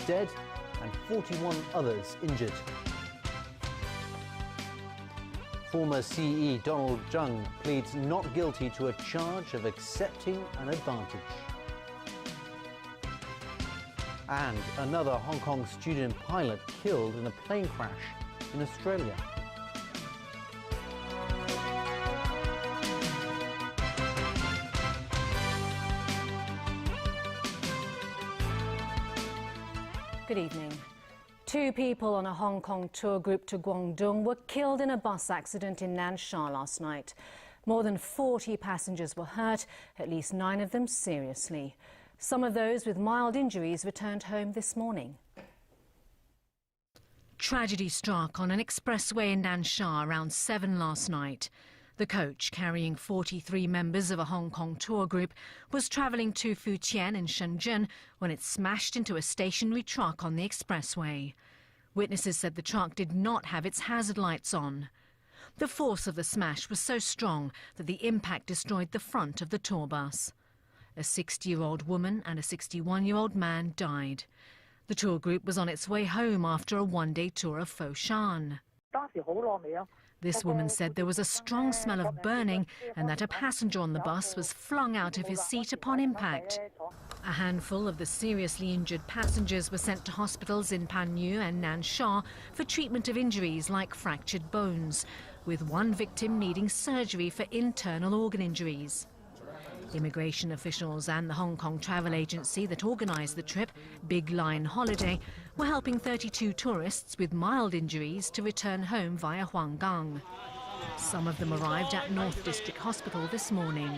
dead and 41 others injured. Former CE Donald Zheng pleads not guilty to a charge of accepting an advantage. And another Hong Kong student pilot killed in a plane crash in Australia. Good evening. 2 people on a Hong Kong tour group to Guangdong were killed in a bus accident in Nansha last night. More than 40 passengers were hurt, at least 9 of them seriously. Some of those with mild injuries returned home this morning. Tragedy struck on an expressway in Nansha around 7 last night. The coach, carrying 43 members of a Hong Kong tour group, was travelling to Futian in Shenzhen when it smashed into a stationary truck on the expressway. Witnesses said the truck did not have its hazard lights on. The force of the smash was so strong that the impact destroyed the front of the tour bus. A 60-year-old woman and a 61-year-old man died. The tour group was on its way home after a one-day tour of Foshan. This woman said there was a strong smell of burning and that a passenger on the bus was flung out of his seat upon impact. A handful of the seriously injured passengers were sent to hospitals in Panyu and Nansha for treatment of injuries like fractured bones, with one victim needing surgery for internal organ injuries. Immigration officials and the Hong Kong travel agency that organised the trip, Big Line Holiday, were helping 32 tourists with mild injuries to return home via Huanggang. Some of them arrived at North District Hospital this morning.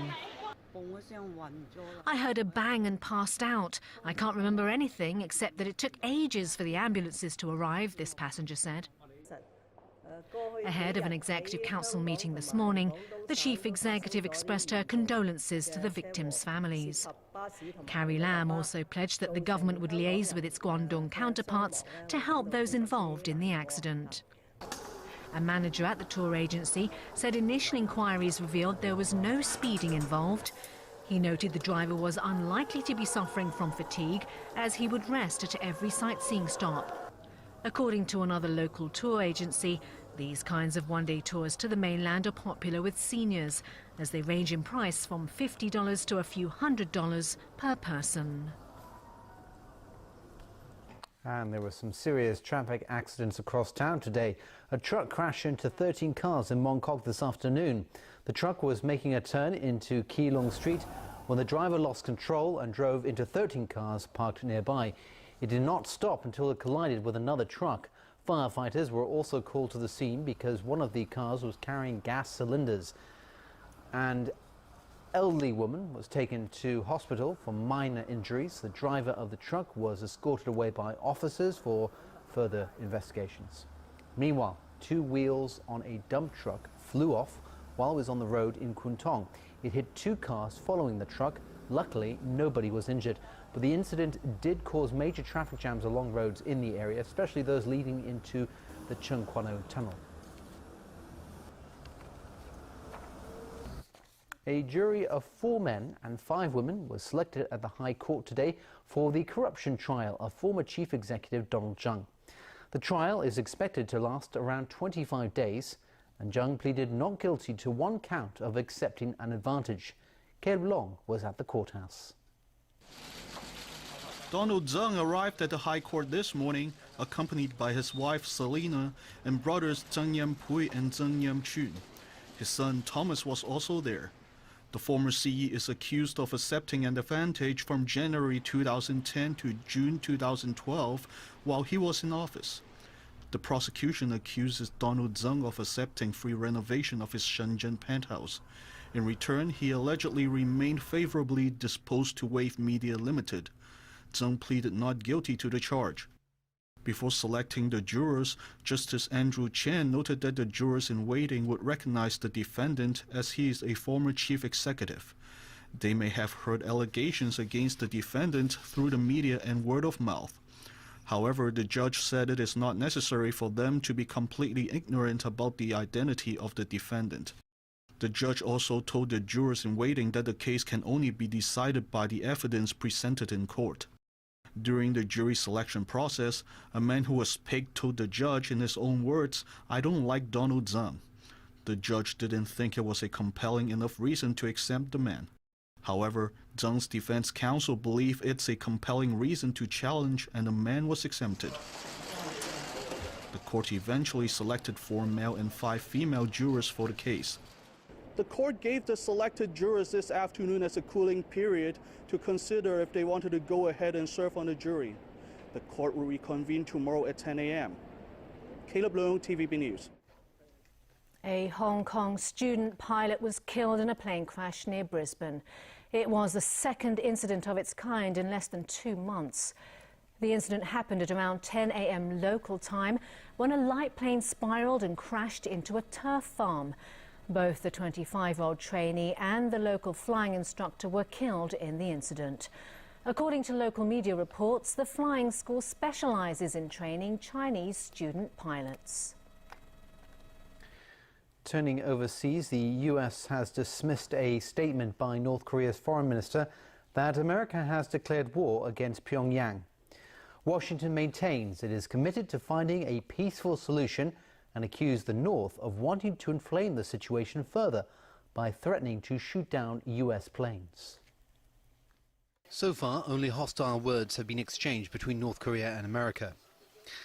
I heard a bang and passed out. I can't remember anything except that it took ages for the ambulances to arrive, this passenger said. Ahead of an executive council meeting this morning, the chief executive expressed her condolences to the victims' families. Carrie Lam also pledged that the government would liaise with its Guangdong counterparts to help those involved in the accident. A manager at the tour agency said initial inquiries revealed there was no speeding involved. He noted the driver was unlikely to be suffering from fatigue, as he would rest at every sightseeing stop. According to another local tour agency, these kinds of one-day tours to the mainland are popular with seniors, as they range in price from $50 to a few $100 per person. And there were some serious traffic accidents across town today. A truck crashed into 13 cars in Mong Kok this afternoon. The truck was making a turn into Keelung Street when the driver lost control and drove into 13 cars parked nearby. It did not stop until it collided with another truck. Firefighters were also called to the scene because one of the cars was carrying gas cylinders. An elderly woman was taken to hospital for minor injuries. The driver of the truck was escorted away by officers for further investigations. Meanwhile, 2 wheels on a dump truck flew off while it was on the road in Kwun Tong. It hit 2 cars following the truck. Luckily, nobody was injured, but the incident did cause major traffic jams along roads in the area, especially those leading into the Cheung Kwan O Tunnel. A jury of 4 men and 5 women was selected at the High Court today for the corruption trial of former Chief Executive Donald Zheng. The trial is expected to last around 25 days, and Zheng pleaded not guilty to 1 count of accepting an advantage. Caleb Long was at the courthouse. Donald Zheng arrived at the High Court this morning, accompanied by his wife Selina and brothers Zheng Yanpui and Zheng Yamchun. His son Thomas was also there. The former CE is accused of accepting an advantage from January 2010 to June 2012 while he was in office. The prosecution accuses Donald Zheng of accepting free renovation of his Shenzhen penthouse. In return, he allegedly remained favorably disposed to Wave Media Limited. Zheng pleaded not guilty to the charge. Before selecting the jurors, Justice Andrew Chen noted that the jurors in waiting would recognize the defendant as he is a former chief executive. They may have heard allegations against the defendant through the media and word of mouth. However, the judge said it is not necessary for them to be completely ignorant about the identity of the defendant. The judge also told the jurors in waiting that the case can only be decided by the evidence presented in court. During the jury selection process, a man who was picked told the judge in his own words, "I don't like Donald Tsang." The judge didn't think it was a compelling enough reason to exempt the man. However, Tsang's defense counsel believe it's a compelling reason to challenge, and the man was exempted. The court eventually selected 4 male and 5 female jurors for the case. The court gave the selected jurors this afternoon as a cooling period to consider if they wanted to go ahead and serve on the jury. The court will reconvene tomorrow at 10 a.m. Caleb Leung, TVB News. A Hong Kong student pilot was killed in a plane crash near Brisbane. It was the second incident of its kind in less than 2 months. The incident happened at around 10 a.m. local time when a light plane spiraled and crashed into a turf farm. Both the 25-year-old trainee and the local flying instructor were killed in the incident. According to local media reports, the flying school specializes in training Chinese student pilots. Turning overseas, the U.S. has dismissed a statement by North Korea's foreign minister that America has declared war against Pyongyang. Washington maintains it is committed to finding a peaceful solution and accused the North of wanting to inflame the situation further by threatening to shoot down U.S. planes. So far, only hostile words have been exchanged between North Korea and America.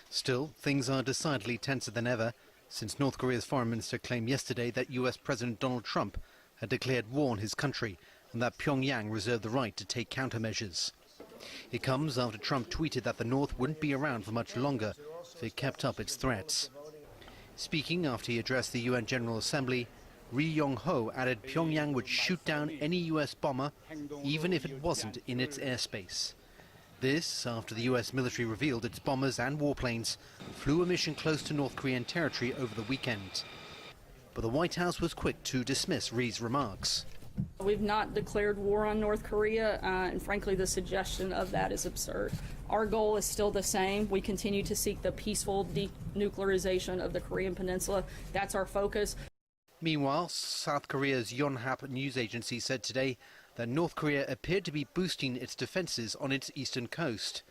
Still, things are decidedly tenser than ever, since North Korea's foreign minister claimed yesterday that U.S. President Donald Trump had declared war on his country and that Pyongyang reserved the right to take countermeasures. It comes after Trump tweeted that the North wouldn't be around for much longer if it kept up its threats. Speaking after he addressed the UN General Assembly, Ri Yong-ho added Pyongyang would shoot down any U.S. bomber, even if it wasn't in its airspace. This after the U.S. military revealed its bombers and warplanes flew a mission close to North Korean territory over the weekend. But the White House was quick to dismiss Ri's remarks. We've not declared war on North Korea, and frankly, the suggestion of that is absurd. Our goal is still the same. We continue to seek the peaceful denuclearization of the Korean Peninsula. That's our focus. Meanwhile, South Korea's Yonhap news agency said today that North Korea appeared to be boosting its defenses on its eastern coast.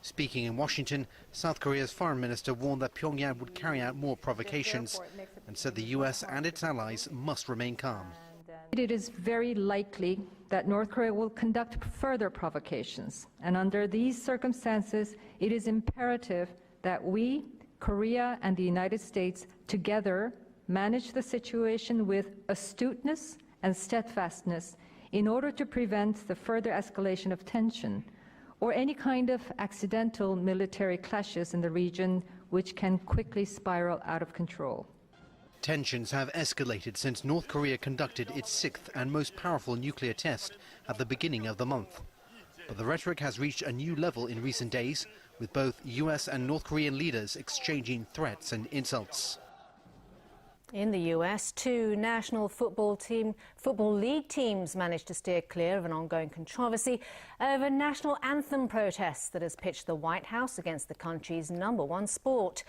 Speaking in Washington, South Korea's foreign minister warned that Pyongyang would carry out more provocations and said the U.S. and its allies must remain calm. It is very likely that North Korea will conduct further provocations, and under these circumstances, it is imperative that we, Korea and the United States, together manage the situation with astuteness and steadfastness in order to prevent the further escalation of tension or any kind of accidental military clashes in the region which can quickly spiral out of control. Tensions have escalated since North Korea conducted its 6th and most powerful nuclear test at the beginning of the month. But the rhetoric has reached a new level in recent days, with both US and North Korean leaders exchanging threats and insults. In the US, 2 National Football League teams managed to steer clear of an ongoing controversy over national anthem protests that has pitched the White House against the country's #1 sport.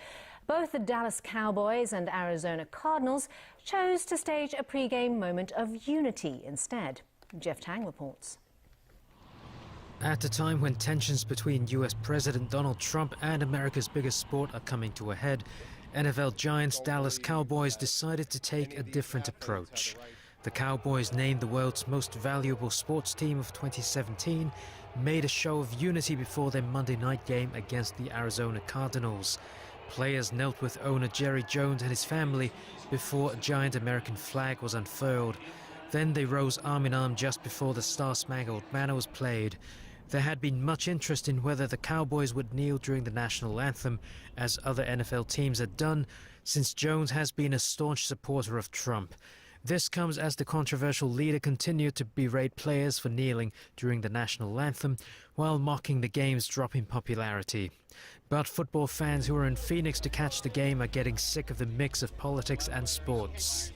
Both the Dallas Cowboys and Arizona Cardinals chose to stage a pre-game moment of unity instead. Jeff Tang reports. At a time when tensions between US President Donald Trump and America's biggest sport are coming to a head, NFL giants Dallas Cowboys decided to take a different approach. The Cowboys, named the world's most valuable sports team of 2017, made a show of unity before their Monday night game against the Arizona Cardinals. Players knelt with owner Jerry Jones and his family before a giant American flag was unfurled. Then they rose arm in arm just before the Star-Spangled Banner was played. There had been much interest in whether the Cowboys would kneel during the national anthem, as other NFL teams had done, since Jones has been a staunch supporter of Trump. This comes as the controversial leader continued to berate players for kneeling during the national anthem, while mocking the game's drop in popularity. But football fans who are in Phoenix to catch the game are getting sick of the mix of politics and sports.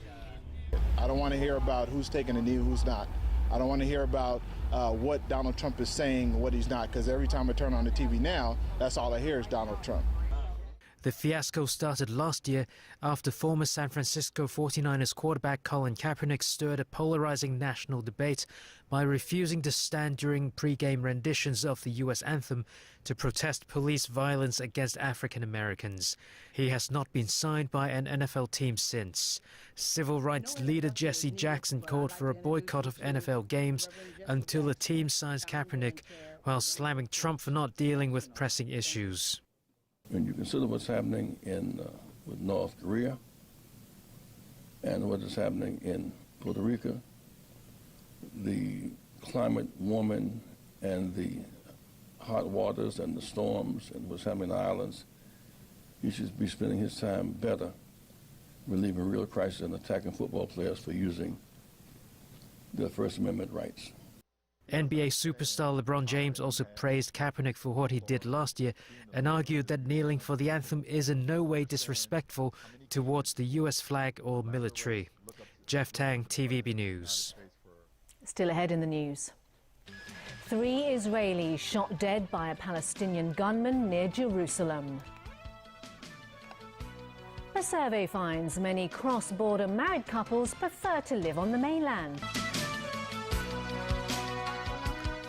I don't want to hear about who's taking a knee, who's not. I don't want to hear about what Donald Trump is saying, what he's not, because every time I turn on the TV now, that's all I hear is Donald Trump. The fiasco started last year after former San Francisco 49ers quarterback Colin Kaepernick stirred a polarizing national debate by refusing to stand during pre-game renditions of the U.S. anthem to protest police violence against African Americans. He has not been signed by an NFL team since. Civil rights leader Jesse Jackson called for a boycott of NFL games until the team signs Kaepernick, while slamming Trump for not dealing with pressing issues. When you consider what's happening with North Korea and what is happening in Puerto Rico, the climate warming and the hot waters and the storms and what's happening in the islands, he should be spending his time better relieving real crisis and attacking football players for using their First Amendment rights. NBA superstar LeBron James also praised Kaepernick for what he did last year and argued that kneeling for the anthem is in no way disrespectful towards the U.S. flag or military. Jeff Tang, TVB News. Still ahead in the news. 3 Israelis shot dead by a Palestinian gunman near Jerusalem. A survey finds many cross-border married couples prefer to live on the mainland.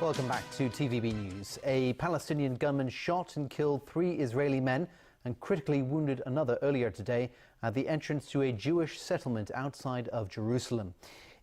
Welcome back to TVB News. A Palestinian gunman shot and killed 3 Israeli men and critically wounded another earlier today at the entrance to a Jewish settlement outside of Jerusalem.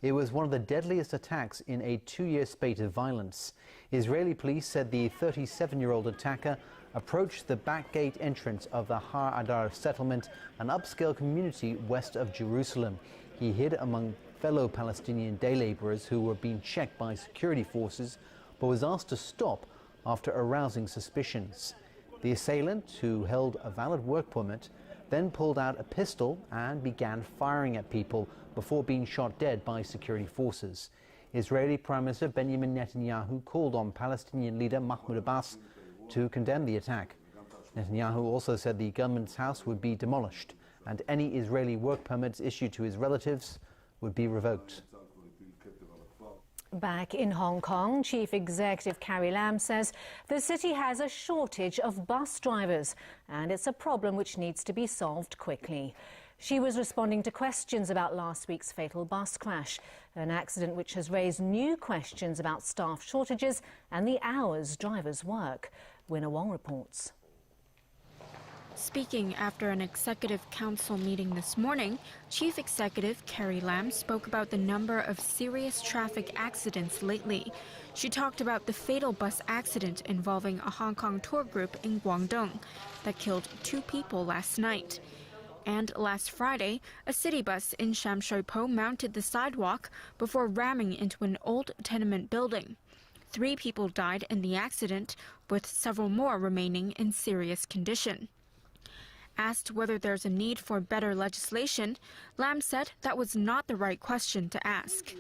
It was one of the deadliest attacks in a 2-year spate of violence. Israeli police said the 37-year-old attacker approached the back gate entrance of the Har Adar settlement, an upscale community west of Jerusalem. He hid among fellow Palestinian day laborers who were being checked by security forces, but was asked to stop after arousing suspicions. The assailant, who held a valid work permit, then pulled out a pistol and began firing at people before being shot dead by security forces. Israeli Prime Minister Benjamin Netanyahu called on Palestinian leader Mahmoud Abbas to condemn the attack. Netanyahu also said the gunman's house would be demolished and any Israeli work permits issued to his relatives would be revoked. Back in Hong Kong, Chief Executive Carrie Lam says the city has a shortage of bus drivers and it's a problem which needs to be solved quickly. She was responding to questions about last week's fatal bus crash, an accident which has raised new questions about staff shortages and the hours drivers work. Winner Wong reports. Speaking after an executive council meeting this morning, Chief Executive Carrie Lam spoke about the number of serious traffic accidents lately. She talked about the fatal bus accident involving a Hong Kong tour group in Guangdong that killed 2 people last night. And last Friday, a city bus in Sham Shui Po mounted the sidewalk before ramming into an old tenement building. 3 people died in the accident, with several more remaining in serious condition. Asked whether there's a need for better legislation, Lam said that was not the right question to ask.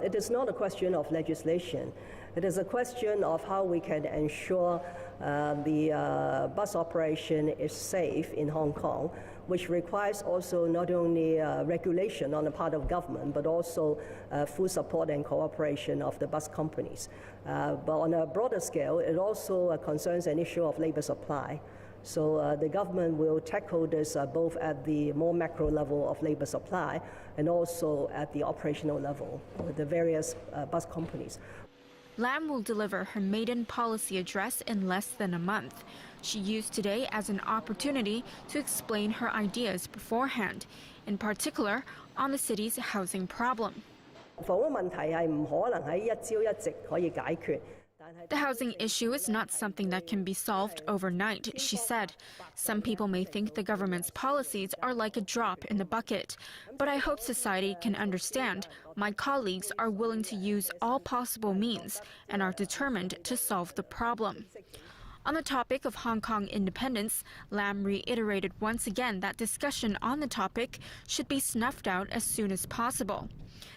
It is not a question of legislation. It is a question of how we can ensure the bus operation is safe in Hong Kong, which requires also not only regulation on the part of government, but also full support and cooperation of the bus companies. But on a broader scale, it also concerns an issue of labor supply. So the government will tackle this both at the more macro level of labor supply and also at the operational level with the various bus companies. Lam will deliver her maiden policy address in less than a month. She used today as an opportunity to explain her ideas beforehand, in particular on the city's housing problem. 房屋問題係唔可能喺一朝一夕可以解決。 The housing issue is not something that can be solved overnight, she said. Some people may think the government's policies are like a drop in the bucket, but I hope society can understand my colleagues are willing to use all possible means and are determined to solve the problem. On the topic of Hong Kong independence, Lam reiterated once again that discussion on the topic should be snuffed out as soon as possible.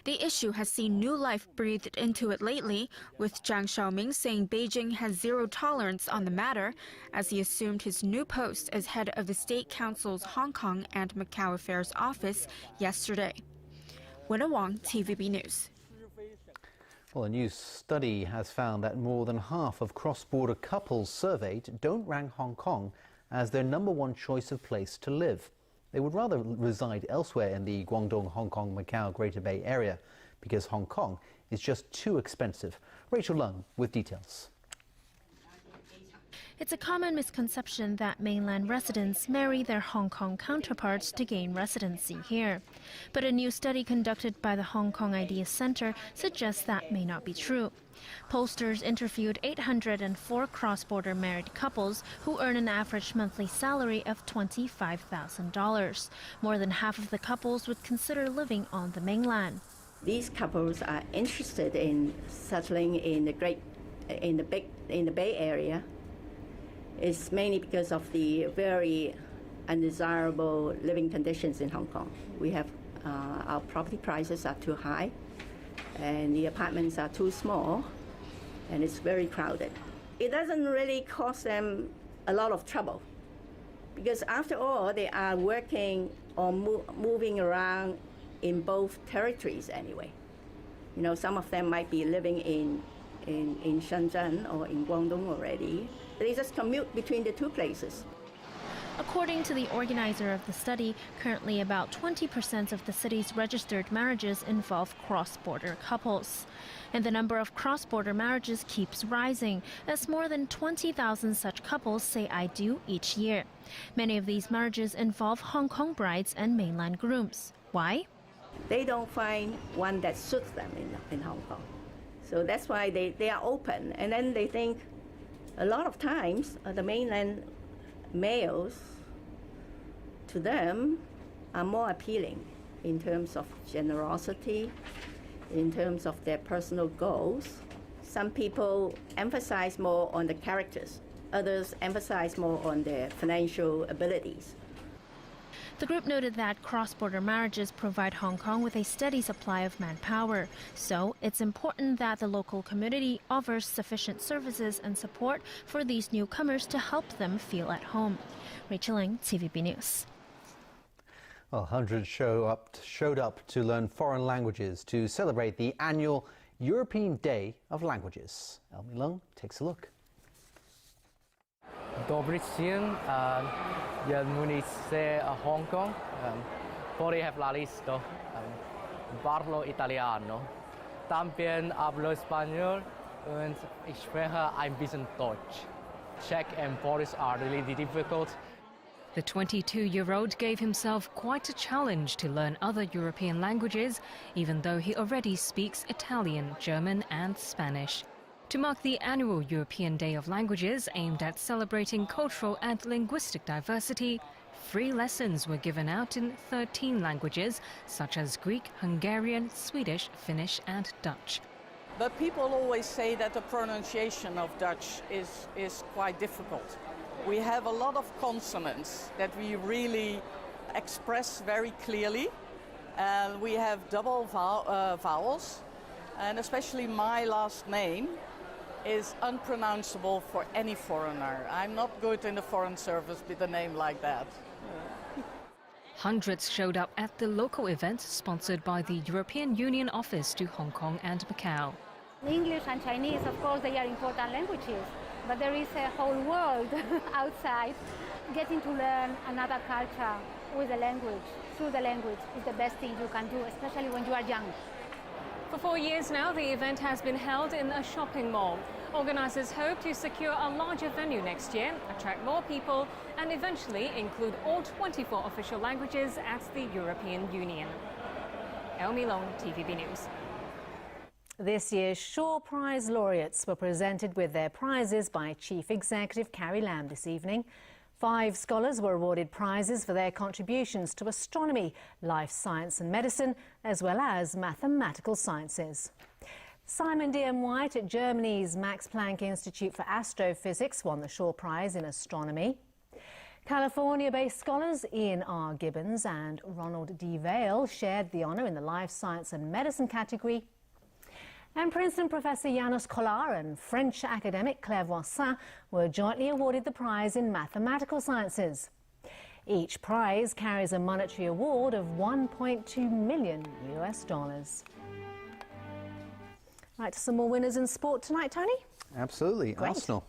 The issue has seen new life breathed into it lately, with Zhang Xiaoming saying Beijing has zero tolerance on the matter as he assumed his new post as head of the State Council's Hong Kong and Macau Affairs Office yesterday. Winner Wong, TVB News. Well, a new study has found that more than half of cross-border couples surveyed don't rank Hong Kong as their #1 choice of place to live. They would rather reside elsewhere in the Guangdong, Hong Kong, Macau, Greater Bay Area because Hong Kong is just too expensive. Rachel Lung with details. It's a common misconception that mainland residents marry their Hong Kong counterparts to gain residency here. But a new study conducted by the Hong Kong Idea Center suggests that may not be true. Pollsters interviewed 804 cross-border married couples who earn an average monthly salary of $25,000. More than half of the couples would consider living on the mainland. These couples are interested in settling in the Bay Area. It's mainly because of the very undesirable living conditions in Hong Kong. We have our property prices are too high, and the apartments are too small, and it's very crowded. It doesn't really cause them a lot of trouble, because after all, they are working or moving around in both territories anyway. You know, some of them might be living in Shenzhen or in Guangdong already. They just commute between the two places. According to the organizer of the study, currently about 20% of the city's registered marriages involve cross-border couples. And the number of cross-border marriages keeps rising, as more than 20,000 such couples say "I do" each year. Many of these marriages involve Hong Kong brides and mainland grooms. Why? They don't find one that suits them in Hong Kong. So that's why they are open. And then they think a lot of times the mainland males, to them, are more appealing in terms of generosity, in terms of their personal goals. Some people emphasize more on the characters. Others emphasize more on their financial abilities. The group noted that cross-border marriages provide Hong Kong with a steady supply of manpower. So it's important that the local community offers sufficient services and support for these newcomers to help them feel at home. Rachel Ling, TVB News. Well, hundreds showed up to learn foreign languages to celebrate the annual European Day of Languages. Elmi Lung takes a look. Dobry dzień, ja munise Hong Kong, vorrei parlare parlo italiano, también hablo español und ich spreche ein bisschen Deutsch. Czech and Polish are really difficult. The 22-year-old gave himself quite a challenge to learn other European languages, even though he already speaks Italian, German and Spanish. To mark the annual European Day of Languages aimed at celebrating cultural and linguistic diversity, free lessons were given out in 13 languages, such as Greek, Hungarian, Swedish, Finnish and Dutch. But people always say that the pronunciation of Dutch is quite difficult. We have a lot of consonants that we really express very clearly, and we have double vowels, and especially my last name is unpronounceable for any foreigner. I'm not good in the foreign service with a name like that. Hundreds showed up at the local event sponsored by the European Union office to Hong Kong and Macau. English and Chinese, of course, they are important languages, but there is a whole world outside. Getting to learn another culture with the language, through the language, is the best thing you can do, especially when you are young. For 4 years now, the event has been held in a shopping mall. Organisers hope to secure a larger venue next year, attract more people and eventually include all 24 official languages at the European Union. Elmi Long, TVB News. This year's Shaw Prize laureates were presented with their prizes by Chief Executive Carrie Lam this evening. 5 scholars were awarded prizes for their contributions to astronomy, life science and medicine, as well as mathematical sciences. Simon D.M. White at Germany's Max Planck Institute for Astrophysics won the Shaw Prize in astronomy. California-based scholars Ian R. Gibbons and Ronald D. Vail shared the honour in the life science and medicine category. And Princeton Professor Janos Collar and French academic Claire Voisin were jointly awarded the prize in mathematical sciences. Each prize carries a monetary award of $1.2 million. Right, some more winners in sport tonight, Tony? Absolutely. Great. Arsenal